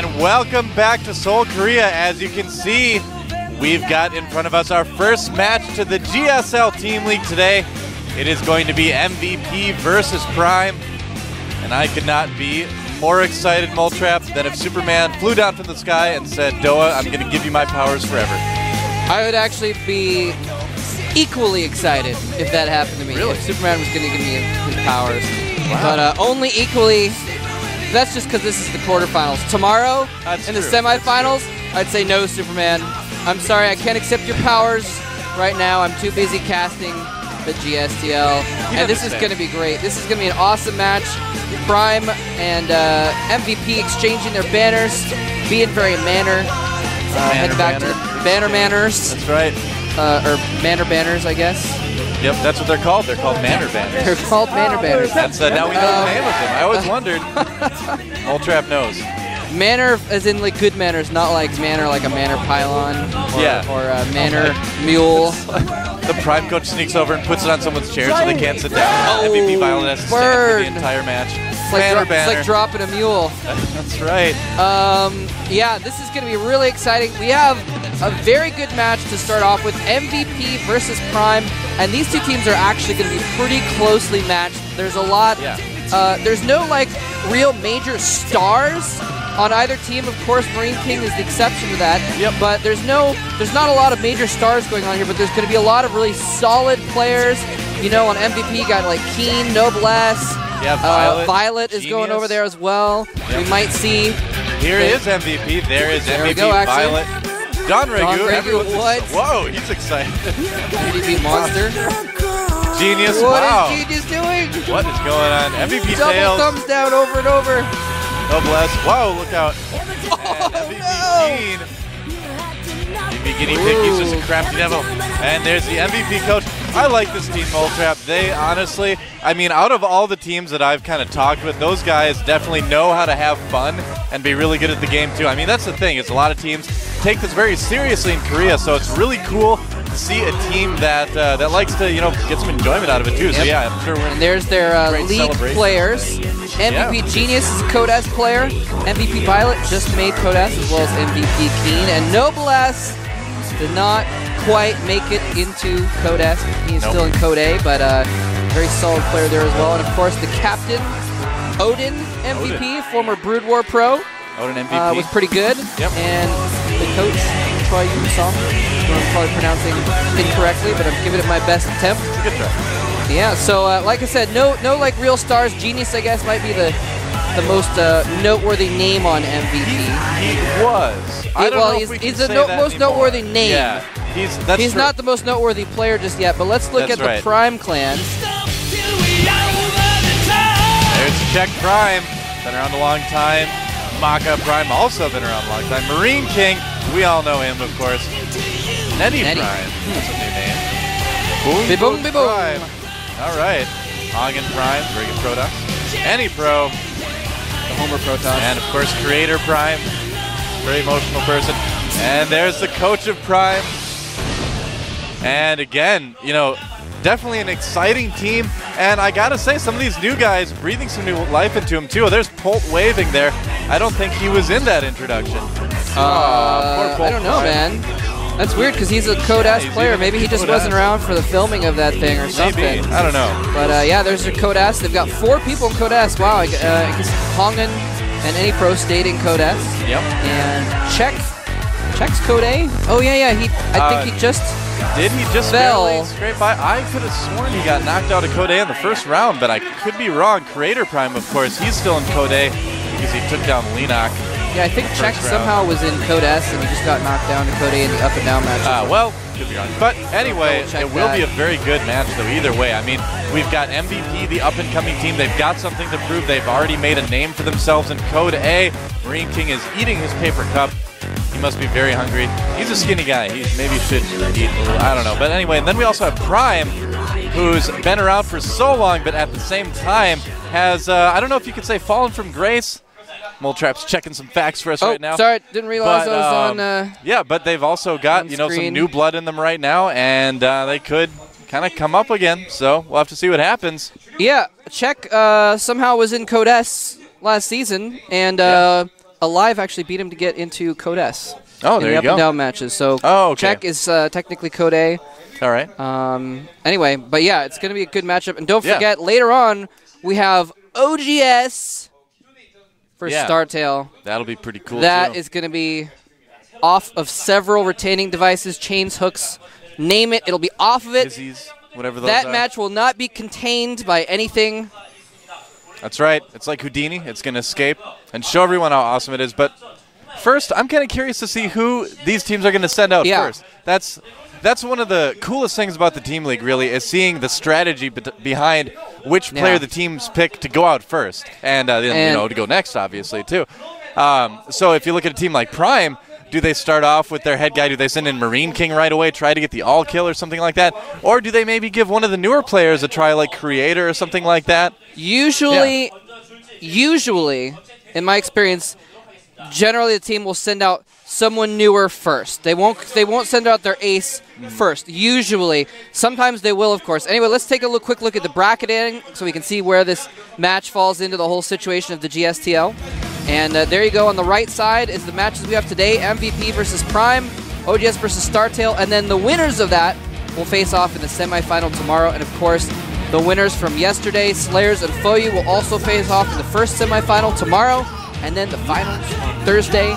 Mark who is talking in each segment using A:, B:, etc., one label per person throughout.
A: And welcome back to Seoul, Korea. As you can see, we've got in front of us our first match to the GSL Team League today. It is going to be MVP versus Prime. And I could not be more excited, Moletrap, than if Superman flew down from the sky and said, Doa, I'm going to give you my powers forever. I
B: would actually be equally excited if that happened to me.
A: Really?
B: If Superman was going to give me his powers.
A: Wow.
B: But only equally, that's just because this is the quarterfinals. Tomorrow, in the semifinals, I'd say no, Superman. I'm sorry, I can't accept your powers right now. I'm too busy casting the GSTL. And this is going to be great. This is going to be an awesome match. Prime and MVP exchanging their banners, being very manner. Head back to the banner manners.
A: That's right.
B: Or manner banners, I guess.
A: Yep, that's what they're called. They're called manner banners.
B: They're called manner banners.
A: That's now we know the name of them. I always wondered. Moletrap knows.
B: Manner as in like good manners, not like manner like a manner pylon or a manner mule.
A: The Prime coach sneaks over and puts it on someone's chair so they can't sit down. MVP Violent has to stand for the entire match.
B: It's like dropping a mule.
A: That's right.
B: Yeah, this is going to be really exciting. We have a very good match to start off with, MVP versus Prime, and these two teams are actually going to be pretty closely matched. There's a lot. There's no like real major stars on either team. Of course, Marine King is the exception to that. But there's not a lot of major stars going on here, but there's going to be a lot of really solid players. You know, on MVP, you got like Keen, Noblesse. Violet is going over there as well. We might see.
A: Here is MVP. There is MVP Violet. Don Regu.
B: What?
A: Whoa, he's excited.
B: MVP Monster.
A: Genius.
B: What is Genius doing?
A: What is going on? MVP
B: Double
A: Tails.
B: thumbs down over and over.
A: Noblesse. Whoa, look out.
B: Oh,
A: MVP Keen. MVP Guinea Pig, he's just a crafty devil. And there's the MVP coach. I like this team, Moletrap. They honestly, I mean, out of all the teams that I've kind of talked with, those guys definitely know how to have fun and be really good at the game too. I mean, that's the thing, is a lot of teams take this very seriously in Korea, so it's really cool to see a team that that likes to, you know, get some enjoyment out of it too. So yeah, I'm sure we're
B: and there's their league players. MVP Genius is a Code-S player. MVP Violet just made Code-S, as well as MVP Keen. And Noblesse did not quite make it into Code-S. He is still in Code A, but very solid player there as well. And of course, the captain, Odin MVP, former Brood War pro.
A: Odin MVP.
B: Was pretty good. And the coach, Troy Yun-song, I'm probably pronouncing incorrectly, but I'm giving it my best attempt.
A: It's a good try.
B: Yeah, so like I said, no like real stars. Genius, I guess, might be the most noteworthy name on MVP.
A: He was.
B: He's the most noteworthy name.
A: Yeah,
B: he's not the most noteworthy player just yet. But let's look at the Prime clan.
A: There's Czech Prime, been around a long time. Maka Prime also been around a long time. Marine King, we all know him, of course. Netty Prime, that's a new name. Boom Prime. All right. Hagen Prime, very good Protoss. Any Pro.
B: The Homer Protoss.
A: And of course, Creator Prime, very emotional person. And there's the coach of Prime. And again, you know, definitely an exciting team. And I gotta say, some of these new guys breathing some new life into him too. There's Polt waving there. I don't think he was in that introduction.
B: I don't know, man. That's weird because he's a Code-S player. Maybe he just wasn't around for the filming of that thing or something.
A: Maybe. I don't know.
B: But yeah, there's your Code-S. They've got 4 people in Code-S. Wow, I guess Hongen and any pro stayed in Code-S. And Czech's Code A? Oh yeah, I think he just
A: Did he just barely scrape by? I could have sworn he got knocked out of Code A in the first round, but I could be wrong. Creator Prime, of course, he's still in Code A because he took down Leenock.
B: Yeah, I think Czech somehow was in Code-S and he just got knocked down in Code A in the up and down match.
A: Well, could be wrong. But anyway, it will be a very good match, though, either way. I mean, we've got MVP, the up-and-coming team. They've got something to prove. They've already made a name for themselves in Code A. Marine King is eating his paper cup. He must be very hungry. He's a skinny guy. He maybe should eat a little, I don't know. But anyway, and then we also have Prime, who's been around for so long, but at the same time has, I don't know if you could say fallen from grace. Moletrap's checking some facts for us right now.
B: Sorry, didn't realize I was on.
A: Yeah, but they've also got some new blood in them right now, and they could kind of come up again. So we'll have to see what happens.
B: Yeah, Czech somehow was in Code-S last season, and Alive actually beat him to get into Code S.
A: Oh,
B: in
A: there
B: the
A: you
B: up
A: go.
B: and down matches. So Czech is technically Code A.
A: All right.
B: Anyway, but yeah, it's going to be a good matchup. And don't forget, later on, we have OGS for StarTale.
A: That'll be pretty cool,
B: That is going to be off of several retaining devices, chains, hooks, name it. It'll be off of it.
A: Dizzies, whatever those
B: that
A: are.
B: match will not be contained by anything.
A: That's right. It's like Houdini. It's going to escape and show everyone how awesome it is. But first, I'm kind of curious to see who these teams are going to send out first. That's one of the coolest things about the Team League, really, is seeing the strategy behind which player the teams pick to go out first. And then, to go next, obviously, too. So if you look at a team like Prime, do they start off with their head guy? Do they send in Marine King right away, try to get the all-kill or something like that? Or do they maybe give one of the newer players a try, like Creator or something like that?
B: Usually, in my experience, generally the team will send out someone newer first. They won't send out their ace first. Usually. Sometimes they will, of course. Anyway, let's take a quick look at the bracketing so we can see where this match falls into the whole situation of the GSTL. And there you go. On the right side is the matches we have today. MVP versus Prime, OGS versus StarTale, and then the winners of that will face off in the semifinal tomorrow. And of course, the winners from yesterday, Slayers and Foyu, will also face off in the first semifinal tomorrow. And then the finals on Thursday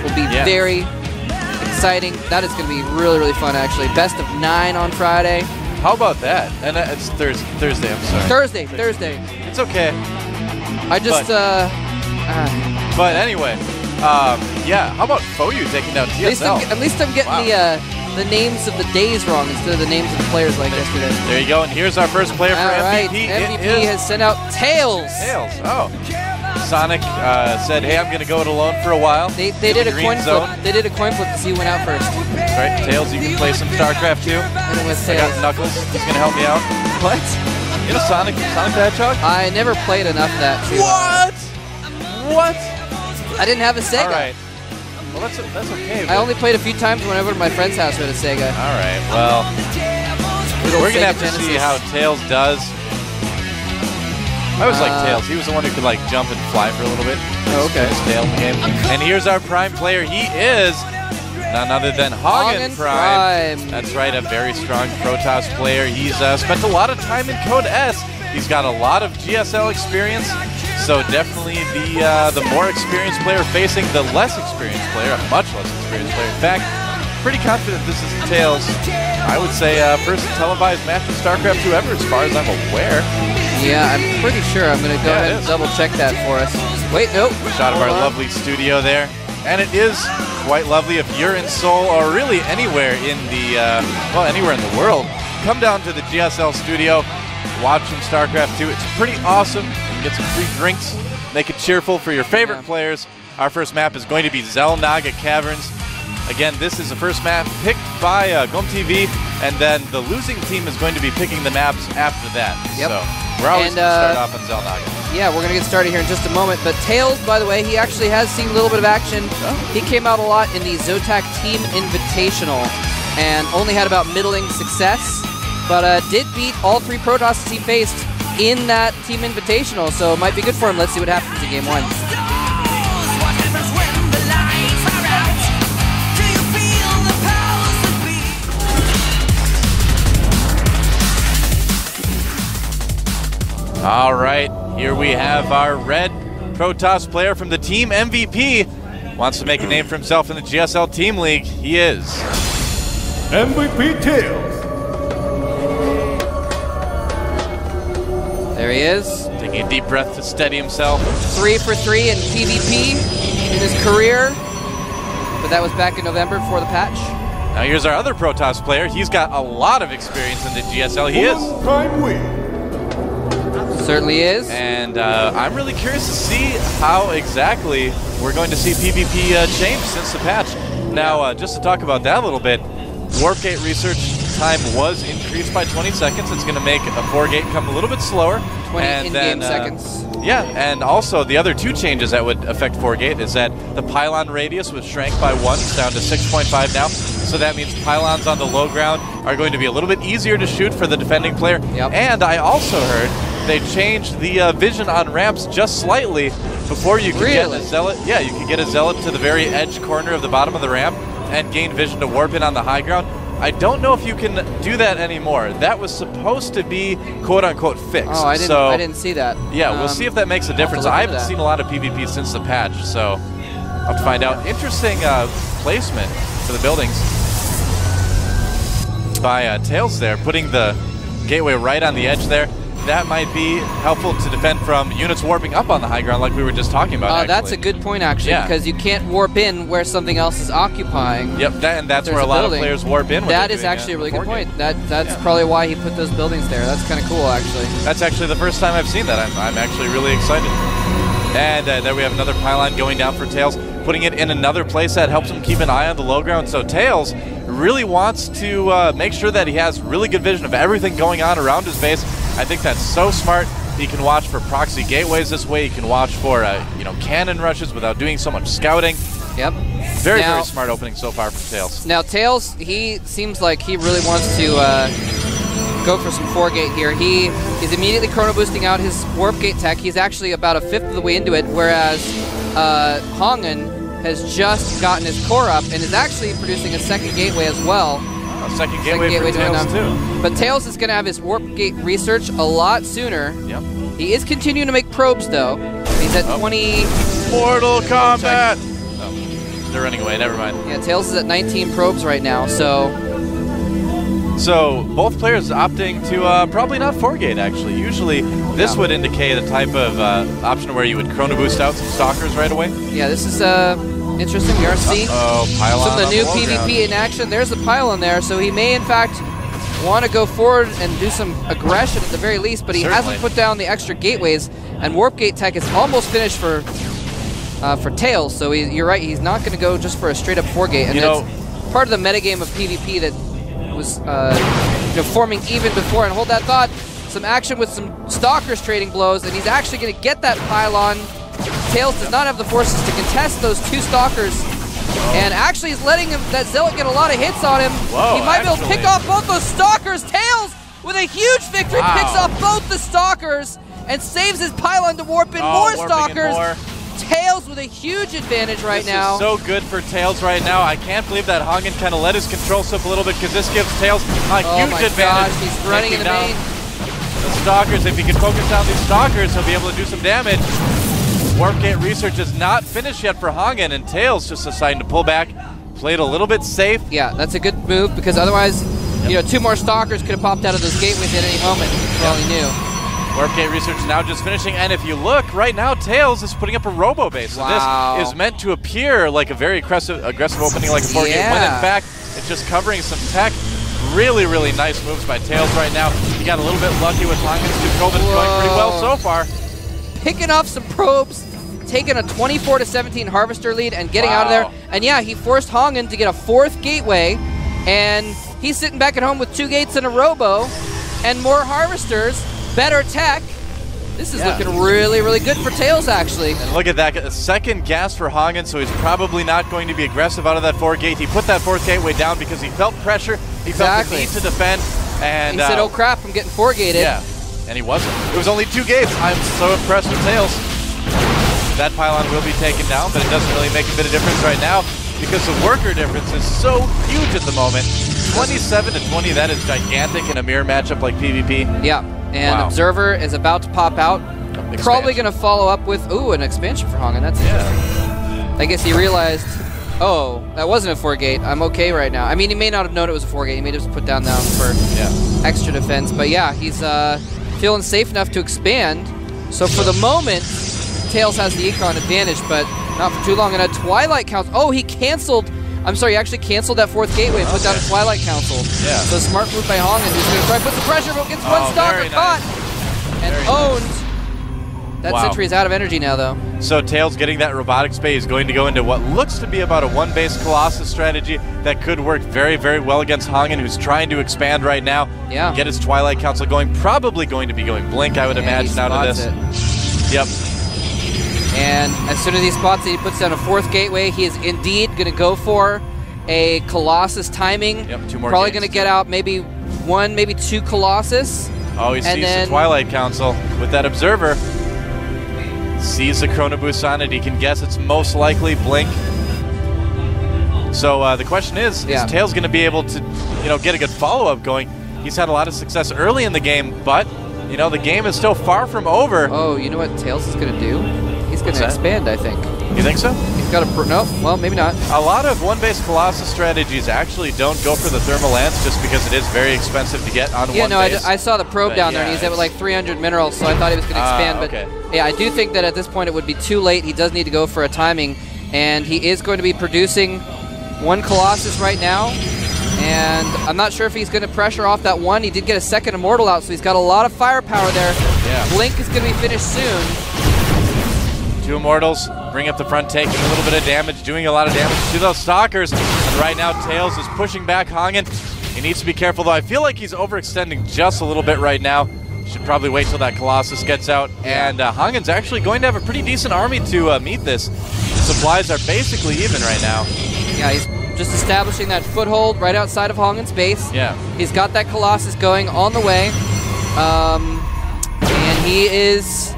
B: will be very exciting. That is going to be really, really fun, actually. Best of 9 on Friday.
A: How about that? And it's Thursday, I'm sorry.
B: Thursday.
A: It's okay.
B: I just...
A: But anyway, how about Foyu taking down TSL?
B: At least I'm getting the names of the days wrong instead of the names of the players like yesterday.
A: There you go, and here's our first player for MVP.
B: MVP has sent out Tails.
A: Oh. Sonic said, hey, I'm going to go it alone for a while.
B: They did a coin flip. They did a coin flip to see who went out first.
A: That's right. Tails, you can play some StarCraft too.
B: And it was
A: I got Knuckles. He's going to help me out.
B: What?
A: You know Sonic the Hedgehog?
B: I never played enough of that.
A: What?
B: I didn't have a Sega.
A: All right. Well, that's okay.
B: I only played a few times when I went to my friend's house with a Sega.
A: All right. Well, we're going to have to see how Tails does. I always liked Tails. He was the one who could like jump and fly for a little bit.
B: Okay.
A: His tail in the game. And here's our Prime player. He is none other than Hagen Prime. That's right, a very strong Protoss player. He's spent a lot of time in Code S. He's got a lot of GSL experience. So definitely the more experienced player facing the less experienced player, a much less experienced player. In fact, pretty confident this is Tails. I would say first televised match in StarCraft 2 ever, as far as I'm aware.
B: Yeah, I'm pretty sure. I'm going to go ahead and double check that for us. Wait, nope.
A: Shot of our lovely studio there. And it is quite lovely if you're in Seoul or really anywhere in the, anywhere in the world. Come down to the GSL studio, watch some StarCraft 2. It's pretty awesome. Get some free drinks, make it cheerful for your favorite players. Our first map is going to be Zelnaga Caverns. Again, this is the first map picked by GomTV, and then the losing team is going to be picking the maps after that.
B: Yep.
A: So we're always going to start off on Zelnaga.
B: Yeah, we're going to get started here in just a moment. But Tails, by the way, he actually has seen a little bit of action. He came out a lot in the Zotac Team Invitational and only had about middling success, but did beat all 3 Protoss he faced in that Team Invitational, so it might be good for him. Let's see what happens in Game 1.
A: All right, here we have our red Protoss player from the Team MVP. Wants to make a name for himself in the GSL Team League. He is
C: MVP Tails.
B: There he is.
A: Taking a deep breath to steady himself.
B: 3 for 3 in PvP in his career, but that was back in November before the patch.
A: Now here's our other Protoss player. He's got a lot of experience in the GSL. He is.
C: Prime win.
B: Certainly is.
A: And I'm really curious to see how exactly we're going to see PvP change since the patch. Now, just to talk about that a little bit, Warp Gate research time was increased by 20 seconds. It's going to make a 4-gate come a little bit slower.
B: 20 in-game seconds.
A: Yeah, and also the other 2 changes that would affect 4-gate is that the pylon radius was shrank by 1. It's down to 6.5 now. So that means pylons on the low ground are going to be a little bit easier to shoot for the defending player.
B: Yep.
A: And I also heard they changed the vision on ramps just slightly before you could get
B: Really?
A: a Zealot. Yeah, you could get a Zealot to the very edge corner of the bottom of the ramp and gain vision to warp in on the high ground. I don't know if you can do that anymore. That was supposed to be quote-unquote fixed.
B: Oh, I didn't see that.
A: Yeah, we'll see if that makes a difference. I haven't seen a lot of PvP since the patch, so I'll have to find out. Interesting placement for the buildings by Tails there, putting the gateway right on the edge there. That might be helpful to defend from units warping up on the high ground like we were just talking about.
B: That's a good point, actually, because you can't warp in where something else is occupying.
A: Yep, and that's where a lot of players warp in.
B: That is actually a really good point. That's probably why he put those buildings there. That's kind of cool, actually.
A: That's actually the first time I've seen that. I'm actually really excited. And there we have another pylon going down for Tails, putting it in another place that helps him keep an eye on the low ground. So Tails really wants to make sure that he has really good vision of everything going on around his base. I think that's so smart. He can watch for proxy gateways this way. He can watch for cannon rushes without doing so much scouting.
B: Yep.
A: Very smart opening so far from Tails.
B: Now Tails, he seems like he really wants to go for some 4-gate here. He is immediately chrono boosting out his warp gate tech. He's actually about a fifth of the way into it, whereas Hongen has just gotten his core up and is actually producing a second gateway as well.
A: A second gateway for Tails too.
B: But Tails is going to have his warp gate research a lot sooner.
A: Yep.
B: He is continuing to make probes though. He's at 20.
A: Mortal Kombat! Oh, they're running away, never mind.
B: Yeah, Tails is at 19 probes right now, so
A: both players opting to probably not 4-gate, actually. Usually this would indicate a type of option where you would chrono boost out some stalkers right away.
B: Yeah, this is interesting. We are seeing
A: pylon
B: some of the new
A: on the
B: PvP
A: ground.
B: in action. There's the pylon there, so he may in fact want to go forward and do some aggression at the very least, but he hasn't put down the extra gateways, and warp gate tech is almost finished for Tails, so you're right, he's not going to go just for a straight up 4-gate, and it's part of the metagame of PvP that was forming even before. And hold that thought, some action with some Stalkers trading blows, and he's actually going to get that pylon. Tails does not have the forces to contest those two Stalkers, and actually he's letting that Zealot get a lot of hits on him.
A: Whoa,
B: he might be able to pick off both those Stalkers. Tails, with a huge victory, picks off both the Stalkers and saves his pylon to warp in more Stalkers. Tails with a huge advantage right now.
A: This is so good for Tails right now. I can't believe that Hongen kind of let his control slip a little bit, because this gives Tails a huge advantage.
B: Gosh, he's running in the main.
A: The Stalkers, if he can focus on these Stalkers, he'll be able to do some damage. Warp gate research is not finished yet for Hongen, and Tails just deciding to pull back. Played a little bit safe.
B: Yeah, that's a good move, because otherwise, two more Stalkers could have popped out of those gateways at any moment, for all he knew.
A: Warp gate research now just finishing, and if you look, right now Tails is putting up a robo base. So this is meant to appear like a very aggressive opening, like a 4-gate, when in fact it's just covering some tech. Really, really nice moves by Tails right now. He got a little bit lucky with Hongen's control, but it's going pretty well so far.
B: Picking off some probes, taking a 24-17 Harvester lead and getting out of there. And yeah, he forced Hongen to get a 4th gateway, and he's sitting back at home with 2 gates and a robo and more Harvesters. Better tech. This is looking really, really good for Tails, actually.
A: And look at that, a second gas for Hongen, so he's probably not going to be aggressive out of that 4-gate. He put that 4th gateway down because he felt pressure. He felt the need to defend. And
B: he said, oh crap, I'm getting 4-gated.
A: Yeah, and he wasn't. It was only 2 gates. I'm so impressed with Tails. That pylon will be taken down, but it doesn't really make a bit of difference right now because the worker difference is so huge at the moment. 27-20, that is gigantic in a mirror matchup like PvP.
B: Yeah. And Observer is about to pop out. Probably going to follow up with, an expansion for Hongen. That's interesting. I guess he realized, that wasn't a 4-gate. I'm okay right now. I mean, he may not have known it was a 4-gate. He may have just put down for extra defense. But yeah, he's feeling safe enough to expand. So for the moment, Tails has the Econ advantage, but not for too long. And a Twilight Council. Oh, he canceled. I'm sorry, he actually canceled that 4th gateway and put down a Twilight Council. Yeah. So smart move by Hongen, who's going to try to put some pressure, but gets one Stalker caught and owned. That Sentry is out of energy now, though.
A: So Tails getting that robotics bay is going to go into what looks to be about a 1-base Colossus strategy that could work very, very well against Hongen, who's trying to expand right now.
B: Yeah.
A: Get his Twilight Council going. Probably going to be going Blink, I would imagine, out of this. Yep.
B: And as soon as he spots it, he puts down a 4th gateway. He is indeed going to go for a Colossus timing.
A: Yep, 2 more.
B: Probably going to get out maybe 1, maybe 2 Colossus.
A: Oh, he sees the Twilight Council with that Observer. sees the Chrono Boost on it. He can guess it's most likely Blink. So the question is Tails going to be able to, get a good follow-up going? He's had a lot of success early in the game, but, the game is still far from over.
B: Oh, you know what Tails is going to do? He's going to expand, I think.
A: You think so?
B: He's got a... No, well, maybe not.
A: A lot of one-base Colossus strategies actually don't go for the Thermal Lance just because it is very expensive to get on one base.
B: I saw the probe down there, and he's at like 300 minerals, so I thought he was going to expand.
A: Okay.
B: But yeah, I do think that at this point it would be too late. He does need to go for a timing, and he is going to be producing one Colossus right now. And I'm not sure if he's going to pressure off that one. He did get a second Immortal out, so he's got a lot of firepower there.
A: Yeah.
B: Blink is going to be finished soon.
A: 2 Immortals bring up the front, taking a little bit of damage, doing a lot of damage to those Stalkers. And right now, Tails is pushing back Hongen. He needs to be careful, though. I feel like he's overextending just a little bit right now. Should probably wait till that Colossus gets out. And Hongen's actually going to have a pretty decent army to meet this. Supplies are basically even right now.
B: Yeah, he's just establishing that foothold right outside of Hongen's base.
A: Yeah.
B: He's got that Colossus going on the way. And he is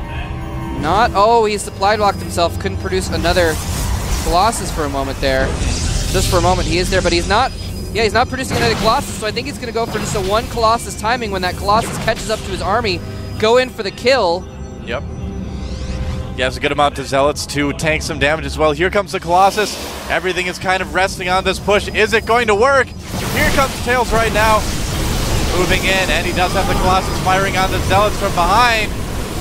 B: not... Oh, he supply blocked himself. Couldn't produce another Colossus for a moment there. Just for a moment, he is there, but he's not... Yeah, he's not producing another Colossus, so I think he's going to go for just a 1 Colossus timing when that Colossus catches up to his army. Go in for the kill.
A: Yep. He has a good amount of Zealots to tank some damage as well. Here comes the Colossus. Everything is kind of resting on this push. Is it going to work? Here comes Tails right now. Moving in, and he does have the Colossus firing on the Zealots from behind.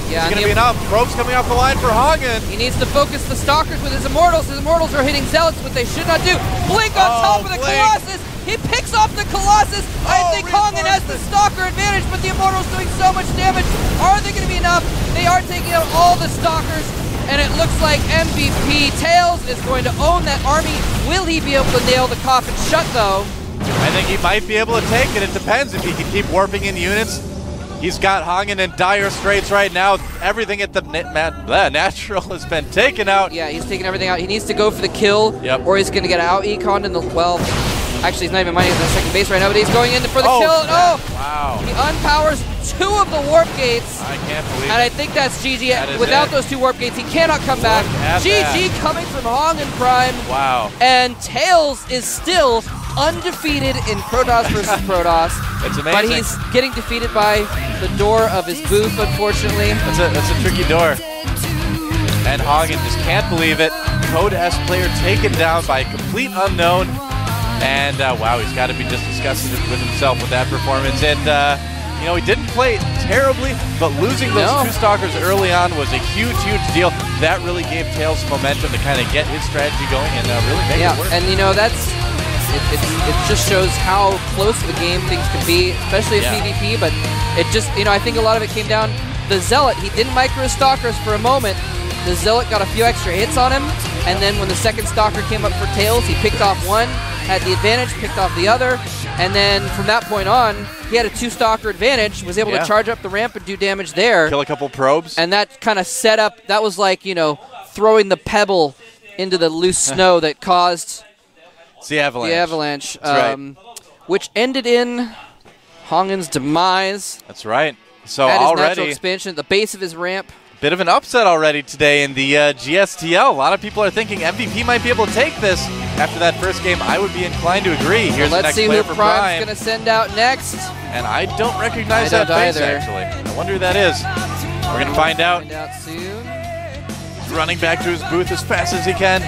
B: Yeah,
A: it's going to be enough. Probes coming off the line for Hongen.
B: He needs to focus the Stalkers with his Immortals. His Immortals are hitting Zealots, what they should not do. Blink on top of the Colossus. He picks off the Colossus. I think Hongen has the Stalker advantage, but the Immortals doing so much damage. Are they going to be enough? They are taking out all the Stalkers, and it looks like MVP Tails is going to own that army. Will he be able to nail the coffin shut, though?
A: I think he might be able to take it. It depends if he can keep warping in units. He's got Hongen in dire straits right now. Everything at the natural has been taken out.
B: Yeah, he's taking everything out. He needs to go for the kill, or he's going to get out-econned in the... Well, actually, he's not even mining at the second base right now, but he's going in for the kill. Oh!
A: Wow.
B: He unpowers 2 of the warp gates.
A: I can't believe it.
B: And I think that's GG. Without those 2 warp gates, he cannot come back. GG coming from Hongen Prime.
A: Wow.
B: And Tails is still undefeated in Protoss versus Protoss.
A: It's amazing.
B: But he's getting defeated by the door of his booth, unfortunately.
A: That's a tricky door. And Hongen just can't believe it. Code S player taken down by a complete unknown. And wow, he's got to be just disgusted with himself with that performance. And he didn't play terribly, but losing those 2 Stalkers early on was a huge, huge deal. That really gave Tails momentum to kind of get his strategy going and really make it work.
B: And it just shows how close of a game things can be, especially in PvP. But it just, I think a lot of it came down. The Zealot, he didn't micro his Stalkers for a moment. The Zealot got a few extra hits on him, and then when the second Stalker came up for Tails, he picked off one, had the advantage, picked off the other, and then from that point on, he had a 2 Stalker advantage, was able to charge up the ramp and do damage there.
A: Kill a couple probes.
B: And that kind of set up, that was like, throwing the pebble into the loose snow that caused
A: the avalanche.
B: The avalanche,
A: right.
B: Which ended in Hongen's demise.
A: That's right. So
B: at his
A: already
B: natural expansion at the base of his ramp.
A: Bit of an upset already today in the GSTL. A lot of people are thinking MVP might be able to take this. After that first game, I would be inclined to agree. Here's the next player for Prime.
B: Let's see who Prime's going to send out next.
A: And I don't recognize that face, actually. I wonder who that is. We're going to find out.
B: Soon.
A: He's running back to his booth as fast as he can.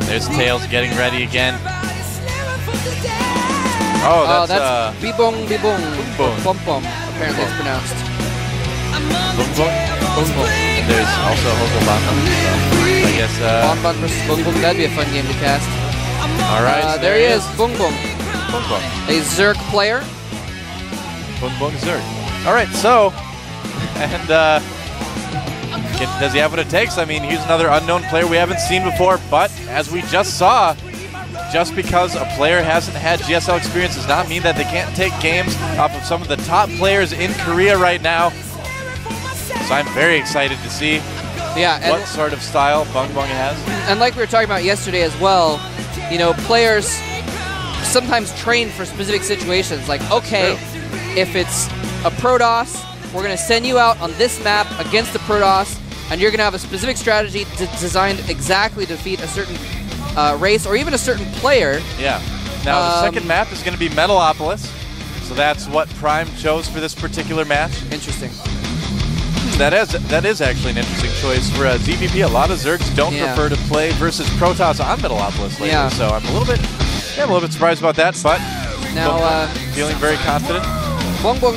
A: There's Tails getting ready again. Oh,
B: that's Bibong Bibong. Bum Bum, apparently it's pronounced.
A: Bung Bung. And there's also Hogelbach. So I guess.
B: Bum Bum versus Bung Bung, that'd be a fun game to cast.
A: Alright.
B: There he is, Bung Bung.
A: Bung Bung.
B: A Zerg player.
A: Bung Bung Zerg. Alright, so. And, does he have what it takes? I mean, he's another unknown player we haven't seen before, but as we just saw, just because a player hasn't had GSL experience does not mean that they can't take games off of some of the top players in Korea right now. So I'm very excited to see what sort of style Bung Bung has.
B: And like we were talking about yesterday as well, players sometimes train for specific situations. Like, okay, if it's a Protoss, we're going to send you out on this map against the Protoss, and you're going to have a specific strategy designed exactly to defeat a certain race or even a certain player.
A: Yeah. Now, the second map is going to be Metalopolis, so that's what Prime chose for this particular match.
B: Interesting.
A: That is actually an interesting choice for ZVP. A lot of Zergs don't prefer to play versus Protoss on Metalopolis lately, so I'm a little bit surprised about that, but
B: now
A: feeling very confident.
B: Bong Bong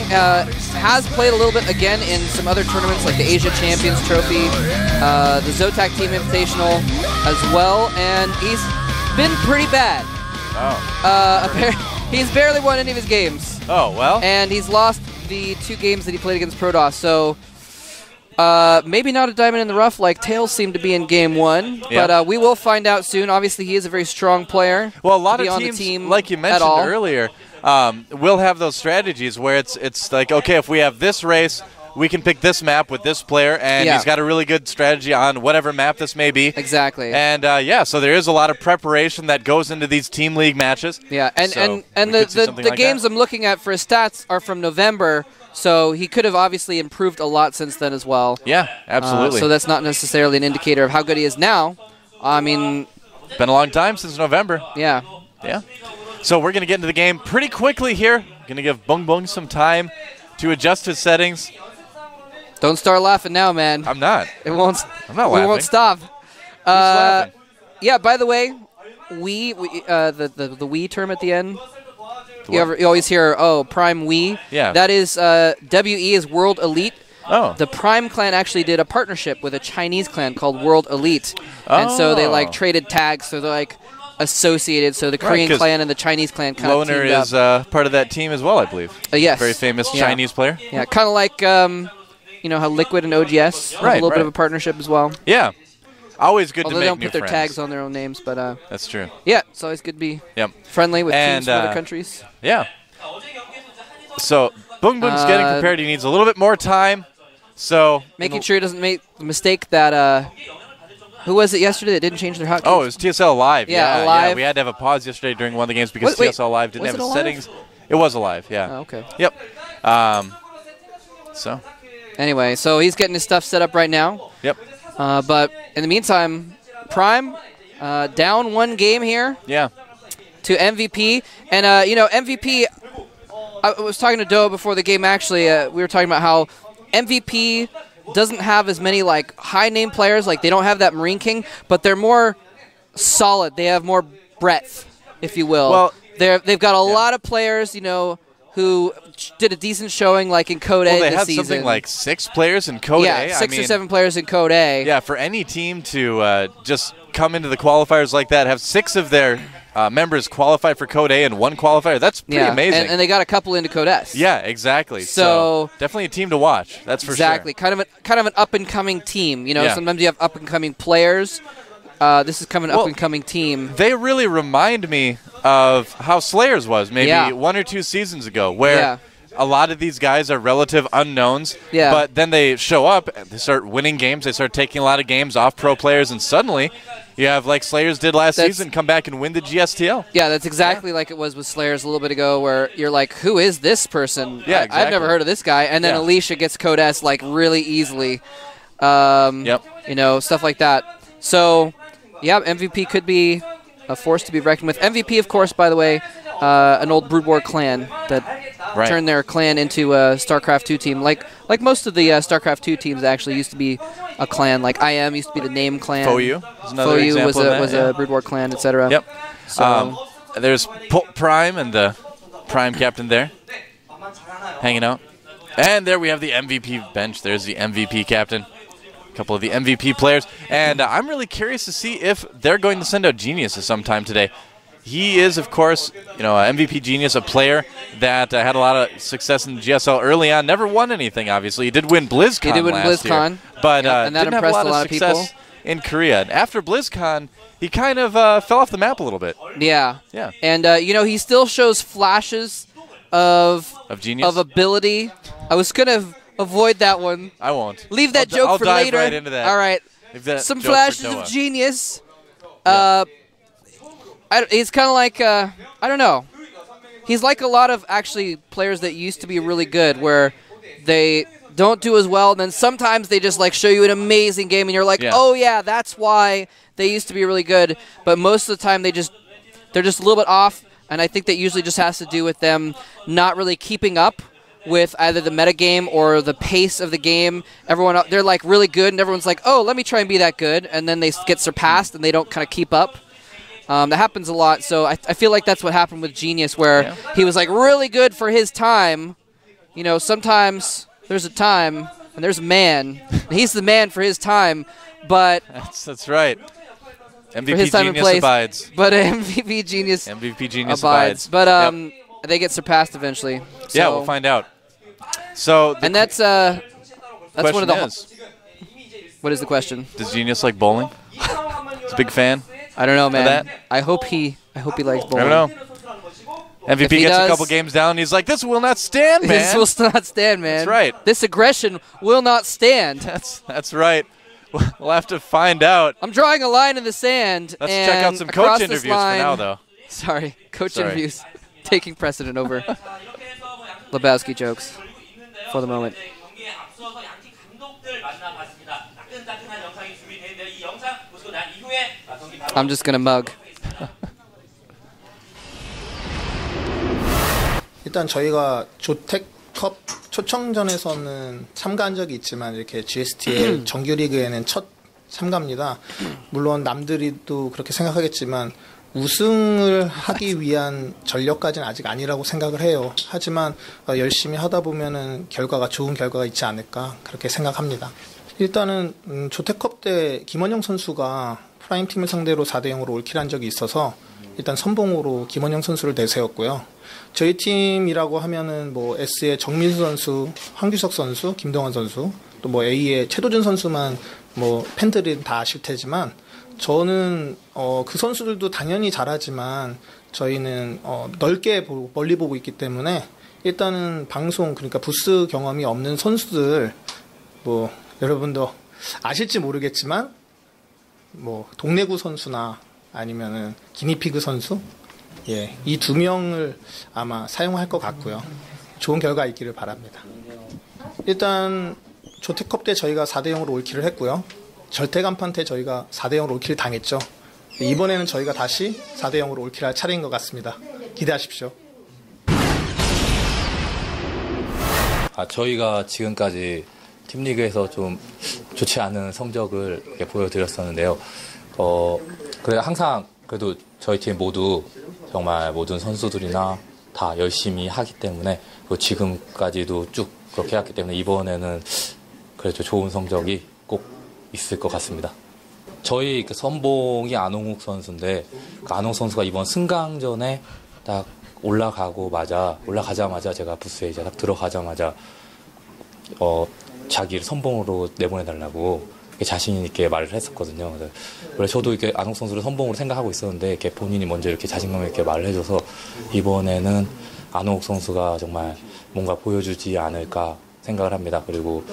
B: has played a little bit again in some other tournaments like the Asia Champions Trophy, the Zotac Team Invitational as well, and he's been pretty bad.
A: Oh.
B: He's barely won any of his games.
A: Oh, well.
B: And he's lost the 2 games that he played against Protoss, so maybe not a diamond in the rough like Tails seemed to be in game 1, but we will find out soon. Obviously, he is a very strong player.
A: Well, a lot of teams, like you mentioned earlier, will have those strategies where it's like, okay, if we have this race, we can pick this map with this player, and he's got a really good strategy on whatever map this may be.
B: Exactly.
A: And so there is a lot of preparation that goes into these team league matches.
B: Yeah, and the games I'm looking at for his stats are from November, so he could have obviously improved a lot since then as well.
A: Yeah, absolutely.
B: So that's not necessarily an indicator of how good he is now. I mean,
A: it's been a long time since November.
B: Yeah.
A: Yeah. So we're going to get into the game pretty quickly here. Going to give Bung Bung some time to adjust his settings.
B: Don't start laughing now, man.
A: I'm not.
B: It won't.
A: I'm not laughing.
B: We won't stop.
A: Laughing?
B: Yeah. By the way, the Wii term at the end. You always hear, oh, Prime Wii.
A: Yeah.
B: That is WE is World Elite.
A: Oh.
B: The Prime clan actually did a partnership with a Chinese clan called World Elite, and so they like traded tags. So they're like associated. So the Korean clan and the Chinese clan kind of teamed up.
A: Loner is part of that team as well, I believe.
B: Yes.
A: Very famous Chinese player.
B: Yeah, kind of like you know how Liquid and OGS have a little bit of a partnership as well.
A: Yeah. Always good to make new friends.
B: Although they don't put their tags on their own names, but
A: that's true.
B: Yeah, it's always good to be friendly with teams from other countries.
A: Yeah. So Bung Bung's getting prepared. He needs a little bit more time. So
B: making sure he doesn't make the mistake that who was it yesterday that didn't change their hotkeys?
A: Oh, it was TSL Live.
B: Yeah, Live.
A: Yeah, we had to have a pause yesterday during one of the games because TSL Live didn't have its settings. It was Alive, yeah.
B: Oh, okay.
A: Yep. So.
B: Anyway, so he's getting his stuff set up right now.
A: Yep.
B: But in the meantime, Prime down 1 game here.
A: Yeah.
B: To MVP, and you know MVP. I was talking to Doa before the game. Actually, we were talking about how MVP doesn't have as many like high name players. Like they don't have that Marine King, but they're more solid. They have more breadth, if you will.
A: Well,
B: they've got a lot of players, you know, who did a decent showing like in Code A this season.
A: Well, they had something like 6 players in Code A.
B: Yeah, 6 or 7 players in Code A.
A: Yeah, for any team to just come into the qualifiers like that, have 6 of their members qualify for Code A and 1 qualifier, that's pretty amazing.
B: And they got a couple into Code S.
A: Yeah, exactly. So definitely a team to watch. That's for sure.
B: Exactly. Kind of an up and coming team. You know, sometimes you have up and coming players. This is kind of an up and coming team.
A: They really remind me of how Slayers was maybe 1 or 2 seasons ago, where a lot of these guys are relative unknowns, but then they show up, and they start winning games, they start taking a lot of games off pro players, and suddenly you have, like Slayers did last season, come back and win the GSTL.
B: Yeah, that's exactly like it was with Slayers a little bit ago, where you're like, who is this person?
A: Yeah, exactly.
B: I've never heard of this guy. And then Alicia gets Code S like really easily. You know, stuff like that. So, yeah, MVP could be a force to be reckoned with. MVP, of course, by the way, an old Brood War clan that turned their clan into a StarCraft 2 team. Like most of the StarCraft 2 teams actually used to be a clan. Like IM used to be the name clan.
A: Foyu
B: was a Brood War clan, etc.
A: Yep.
B: So
A: there's Prime and the Prime captain there hanging out. And there we have the MVP bench. There's the MVP captain. Couple of the MVP players, and I'm really curious to see if they're going to send out Genius sometime today. He is, of course, you know, MVP Genius, a player that had a lot of success in the GSL early on. Never won anything, obviously. He did win BlizzCon last year, but
B: and that
A: didn't have a lot of success in Korea. And after BlizzCon, he kind of fell off the map a little bit.
B: Yeah.
A: Yeah.
B: And you know, he still shows flashes of
A: genius,
B: of ability. I was gonna avoid that one.
A: I won't.
B: Leave that joke
A: I'll
B: for
A: dive
B: later.
A: Right into that.
B: All right. Some flashes of genius. He's kind of like I don't know. He's like a lot of actually players that used to be really good, where they don't do as well. And then sometimes they just like show you an amazing game, and you're like, oh yeah, that's why they used to be really good. But most of the time they're just a little bit off, and I think that usually just has to do with them not really keeping up with either the metagame or the pace of the game. They're like really good, and everyone's like, oh, let me try and be that good, and then they get surpassed and they don't kind of keep up. That happens a lot, so I feel like that's what happened with Genius, where he was like really good for his time. You know, sometimes there's a time and there's a man. He's the man for his time, but
A: that's right. MVP
B: his time
A: Genius
B: and place,
A: abides.
B: But MVP Genius
A: abides.
B: But they get surpassed eventually. So.
A: Yeah, we'll find out. So
B: and that's one of the. What is the question?
A: Does Genius like bowling? He's a big fan.
B: I don't know, man. I hope he likes bowling.
A: I don't know. MVP gets a couple games down, and he's like, "This will not stand, man.
B: This will not stand, man.
A: That's right.
B: This aggression will not stand."
A: That's right. We'll have to find out.
B: I'm drawing a line in the sand.
A: Let's check out some coach interviews for now, though.
B: Sorry, interviews taking precedent over Lebowski jokes for the moment. I'm just gonna mug.
D: 일단 저희가 조텍컵 초청전에서는 참가한 적이 있지만 이렇게 GSTL 정규리그에는 첫 참가입니다. 물론 남들이 또 그렇게 생각하겠지만 우승을 하기 위한 전력까지는 아직 아니라고 생각을 해요. 하지만 열심히 하다 보면은 좋은 결과가 있지 않을까 그렇게 생각합니다. 일단은 조텍컵 때 김원영 선수가 프라임팀을 상대로 4대0으로 올킬한 적이 있어서 일단 선봉으로 김원영 선수를 내세웠고요. 저희 팀이라고 하면은 뭐 S의 정민수 선수, 황규석 선수, 김동환 선수, 또 뭐 A의 최도준 선수만 뭐 팬들은 다 아실 테지만 저는 그 선수들도 당연히 잘하지만 저희는 넓게 멀리 보고 있기 때문에 일단은 방송 그러니까 부스 경험이 없는 선수들 뭐 여러분도 아실지 모르겠지만 뭐 동래구 선수나 아니면은 기니피그 선수 이 두 명을 아마 사용할 것 같고요. 좋은 결과 있기를 바랍니다. 일단 조태컵 때 저희가 4대0으로 올킬을 했고요. 절대간판 때 저희가 4대0으로 올킬 당했죠. 이번에는 저희가 다시 4대0으로 올킬할 차례인 것 같습니다. 기대하십시오.
E: 저희가 지금까지 팀리그에서 좀 좋지 않은 성적을 이렇게 보여드렸었는데요. 그래 항상 그래도 저희 팀 모두 정말 모든 선수들이나 다 열심히 하기 때문에 지금까지도 쭉 그렇게 했기 때문에 이번에는 그래도 좋은 성적이 꼭 있을 것 같습니다. 저희 선봉이 안홍욱 선수인데 안홍욱 선수가 이번 승강전에 딱 올라가자마자 제가 부스에 이제 딱 들어가자마자 자기를 선봉으로 내보내달라고 자신 있게 말을 했었거든요. 그래서 저도 이렇게 안홍 선수를 선봉으로 생각하고 있었는데 이렇게 본인이 먼저 이렇게 자신감 있게 말을 해줘서 이번에는 안홍 선수가 정말 뭔가 보여주지 않을까 생각을 합니다. 그리고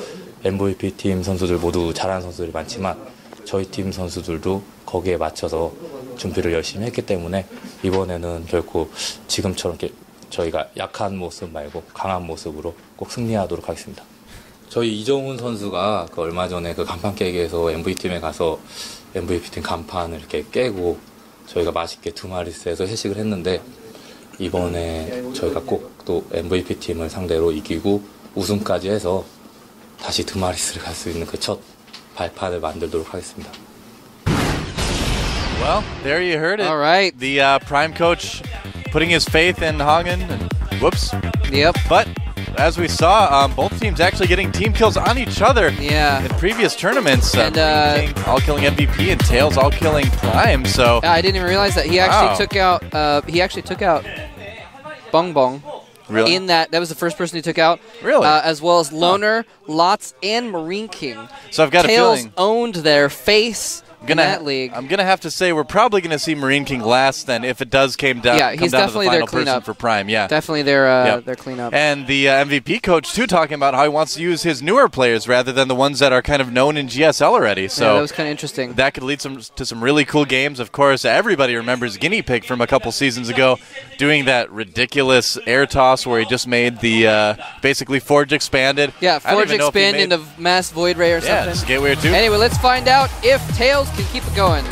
E: MVP 팀 선수들 모두 잘하는 선수들이 많지만 저희 팀 선수들도 거기에 맞춰서 준비를 열심히 했기 때문에 이번에는 결코 지금처럼 이렇게 저희가 약한 모습 말고 강한 모습으로 꼭 승리하도록 하겠습니다. 저희 이정훈 선수가 얼마 전에 간판 깨기에서 MV팀에 가서 MVP팀 간판을 이렇게 깨고 저희가 맛있게 2마리스에서 회식을 했는데 이번에 저희가 꼭 또 MVP팀을 상대로 이기고 우승까지 해서 다시 2마리스를 갈 수 있는 그 첫 발판을 만들도록 하겠습니다.
A: Well, there you heard it.
B: All right.
A: The Prime coach putting his faith in Hagen. Whoops.
B: Yep.
A: But as we saw, both teams actually getting team kills on each other in previous tournaments.
B: And
A: all killing MVP and Tails all killing Prime. So
B: I didn't even realize that he actually took out Bong Bong.
A: Really?
B: In that was the first person he took out.
A: Really?
B: As well as Loner, Lots, and Marine King.
A: So I've got
B: Tails
A: a feeling
B: owned their face in that league.
A: I'm gonna have to say we're probably gonna see Marine King last. Then, if it does come down
B: he's
A: to the
B: definitely
A: final
B: their
A: person
B: cleanup.
A: for Prime, yeah,
B: Definitely their cleanup.
A: And the MVP coach too, talking about how he wants to use his newer players rather than the ones that are kind of known in GSL already. So
B: that was kind of interesting.
A: That could lead to some really cool games. Of course, everybody remembers Guinea Pig from a couple seasons ago, doing that ridiculous air toss where he just made the basically Forge expanded.
B: Yeah, Forge expand into Mass Void Ray or something.
A: Yeah, Gateway 2.
B: Anyway, let's find out if Tails can keep it going.